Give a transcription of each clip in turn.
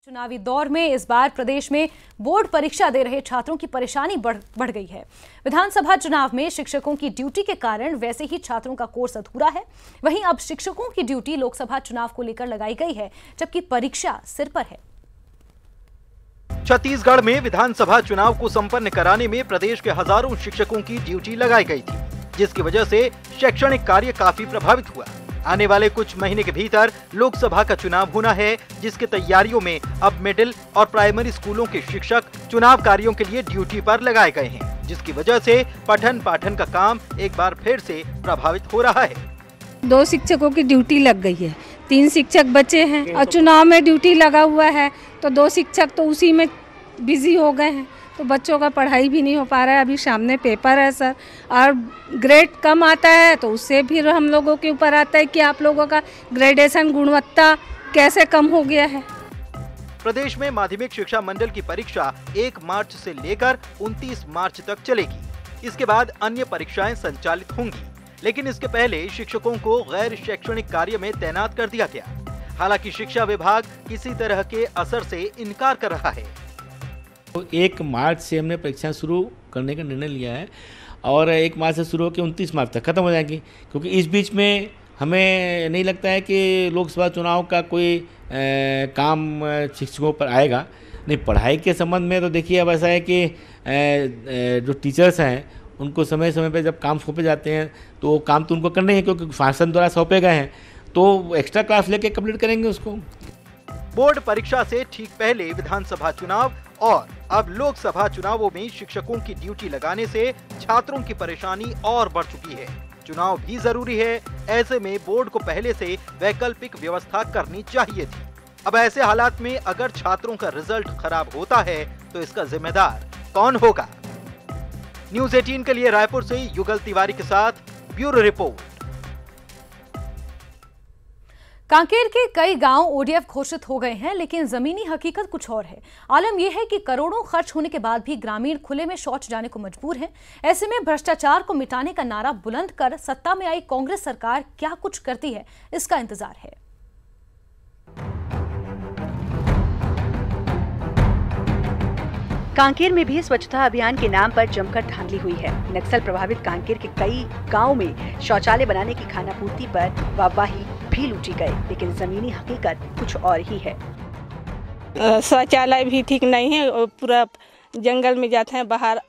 चुनावी दौर में इस बार प्रदेश में बोर्ड परीक्षा दे रहे छात्रों की परेशानी बढ़ गई है। विधानसभा चुनाव में शिक्षकों की ड्यूटी के कारण वैसे ही छात्रों का कोर्स अधूरा है। वहीं अब शिक्षकों की ड्यूटी लोकसभा चुनाव को लेकर लगाई गई है, जबकि परीक्षा सिर पर है। छत्तीसगढ़ में विधानसभा चुनाव को संपन्न कराने में प्रदेश के हजारों शिक्षकों की ड्यूटी लगाई गई थी, जिसकी वजह से शैक्षणिक कार्य काफी प्रभावित हुआ। आने वाले कुछ महीने के भीतर लोकसभा का चुनाव होना है, जिसकी तैयारियों में अब मिडिल और प्राइमरी स्कूलों के शिक्षक चुनाव कार्यों के लिए ड्यूटी पर लगाए गए हैं, जिसकी वजह से पठन पाठन का काम एक बार फिर से प्रभावित हो रहा है। 2 शिक्षकों की ड्यूटी लग गई है, 3 शिक्षक बचे हैं और चुनाव में ड्यूटी लगा हुआ है, तो 2 शिक्षक तो उसी में बिजी हो गए हैं, तो बच्चों का पढ़ाई भी नहीं हो पा रहा है। अभी सामने पेपर है सर, और ग्रेड कम आता है तो उससे फिर हम लोगों के ऊपर आता है कि आप लोगों का ग्रेडेशन गुणवत्ता कैसे कम हो गया है। प्रदेश में माध्यमिक शिक्षा मंडल की परीक्षा 1 मार्च से लेकर 29 मार्च तक चलेगी। इसके बाद अन्य परीक्षाएं संचालित होंगी, लेकिन इसके पहले शिक्षकों को गैर शैक्षणिक कार्य में तैनात कर दिया गया। हालांकि शिक्षा विभाग किसी तरह के असर से इनकार कर रहा है। 1 मार्च से हमने परीक्षा शुरू करने का निर्णय लिया है और 1 मार्च से शुरू होकर 29 मार्च तक खत्म हो जाएगी, क्योंकि इस बीच में हमें नहीं लगता है कि लोकसभा चुनाव का कोई काम शिक्षकों पर आएगा। नहीं, पढ़ाई के संबंध में तो देखिए अब ऐसा है कि जो टीचर्स हैं उनको समय समय पर जब काम सौंपे जाते हैं तो काम तो उनको करना ही है, क्योंकि शासन द्वारा सौंपे गए हैं, तो एक्स्ट्रा क्लास लेके कंप्लीट करेंगे उसको। बोर्ड परीक्षा से ठीक पहले विधानसभा चुनाव और अब लोकसभा चुनावों में शिक्षकों की ड्यूटी लगाने से छात्रों की परेशानी और बढ़ चुकी है। चुनाव भी जरूरी है, ऐसे में बोर्ड को पहले से वैकल्पिक व्यवस्था करनी चाहिए थी। अब ऐसे हालात में अगर छात्रों का रिजल्ट खराब होता है तो इसका जिम्मेदार कौन होगा? न्यूज़ 18 के लिए रायपुर से युगल तिवारी के साथ ब्यूरो रिपोर्ट। कांकेर के कई गांव ओडीएफ घोषित हो गए हैं, लेकिन जमीनी हकीकत कुछ और है। आलम यह है कि करोड़ों खर्च होने के बाद भी ग्रामीण खुले में शौच जाने को मजबूर हैं। ऐसे में भ्रष्टाचार को मिटाने का नारा बुलंद कर सत्ता में आई कांग्रेस सरकार क्या कुछ करती है, इसका इंतजार है। कांकेर में भी स्वच्छता अभियान के नाम पर जमकर धांधली हुई है। नक्सल प्रभावित कांकेर के कई गांव में शौचालय बनाने की खानापूर्ति पर वाहवाही भी लूटी गई, लेकिन जमीनी हकीकत कुछ और ही है। शौचालय भी ठीक नहीं है, पूरा जंगल में जाते हैं, बाहर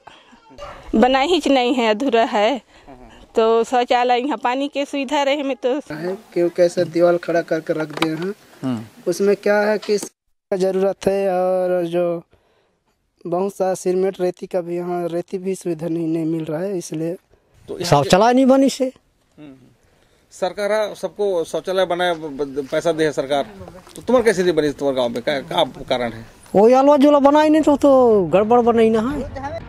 बना ही नहीं है, अधूरा है। तो शौचालय यहाँ पानी की सुविधा रहे में तो क्यों कैसे दीवार खड़ा करके रख दिए हैं। उसमें क्या है कि जरूरत है, और जो बहुत सा सीमेंट रेती का भी यहाँ रेती भी सुविधा नहीं मिल रहा है, इसलिए तो शौचालय नहीं बनी से सरकार सबको शौचालय बनाए पैसा दे है सरकार, तो तुम्हारे कैसे नहीं बनी तुम्हारे गांव में? क्या कारण है? वो यालवा जोला बनाई नहीं तो गड़बड़ बनाई ना है।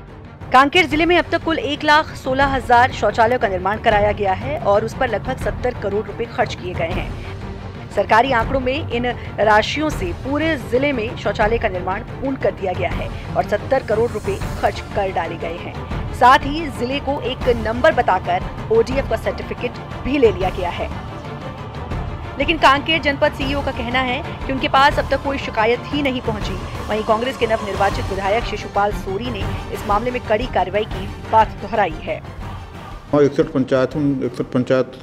कांकेर जिले में अब तक कुल 1,16,000 शौचालयों का निर्माण कराया गया है और उस पर लगभग 70 करोड़ रुपए खर्च किए गए हैं। सरकारी आंकड़ों में इन राशियों से पूरे जिले में शौचालय का निर्माण पूर्ण कर दिया गया है और 70 करोड़ रुपए खर्च कर डाले गए हैं। साथ ही जिले को एक नंबर बताकर ओडीएफ का सर्टिफिकेट भी ले लिया गया है। लेकिन कांकेर जनपद सीईओ का कहना है कि उनके पास अब तक कोई शिकायत ही नहीं पहुंची। वहीं कांग्रेस के नवनिर्वाचित विधायक शिशुपाल सोरी ने इस मामले में कड़ी कार्रवाई की बात दोहराई है। 61 पंचायत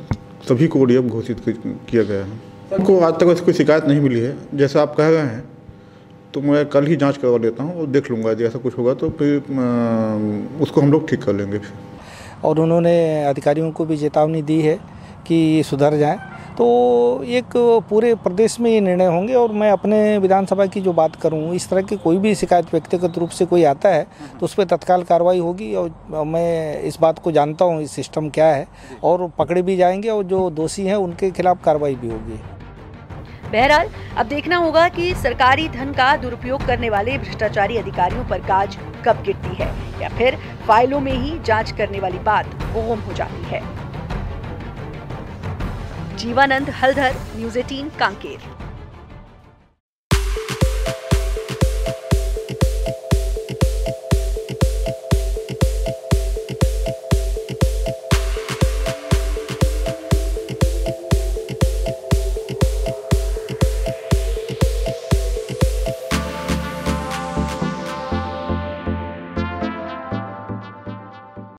सभी को ओडीएफ घोषित किया गया है। सबको आज तक कोई शिकायत नहीं मिली है। जैसा आप कह गए हैं तो मैं कल ही जांच करवा लेता हूँ और देख लूँगा, जैसा कुछ होगा तो फिर उसको हम लोग ठीक कर लेंगे। और उन्होंने अधिकारियों को भी चेतावनी दी है कि सुधर जाएं, तो एक पूरे प्रदेश में ये निर्णय होंगे। और मैं अपने विधानसभा की जो बात करूं, इस तरह की कोई भी शिकायत व्यक्तिगत रूप से कोई आता है तो उस पर तत्काल कार्रवाई होगी। और मैं इस बात को जानता हूं, इस सिस्टम क्या है, और पकड़े भी जाएंगे और जो दोषी हैं उनके खिलाफ कार्रवाई भी होगी। बहरहाल अब देखना होगा कि सरकारी धन का दुरुपयोग करने वाले भ्रष्टाचारी अधिकारियों पर गाज कब गिरती है, या फिर फाइलों में ही जांच करने वाली बात ओम हो जाती है। जीवानंद हलधर, न्यूज़ 18 कांकेर।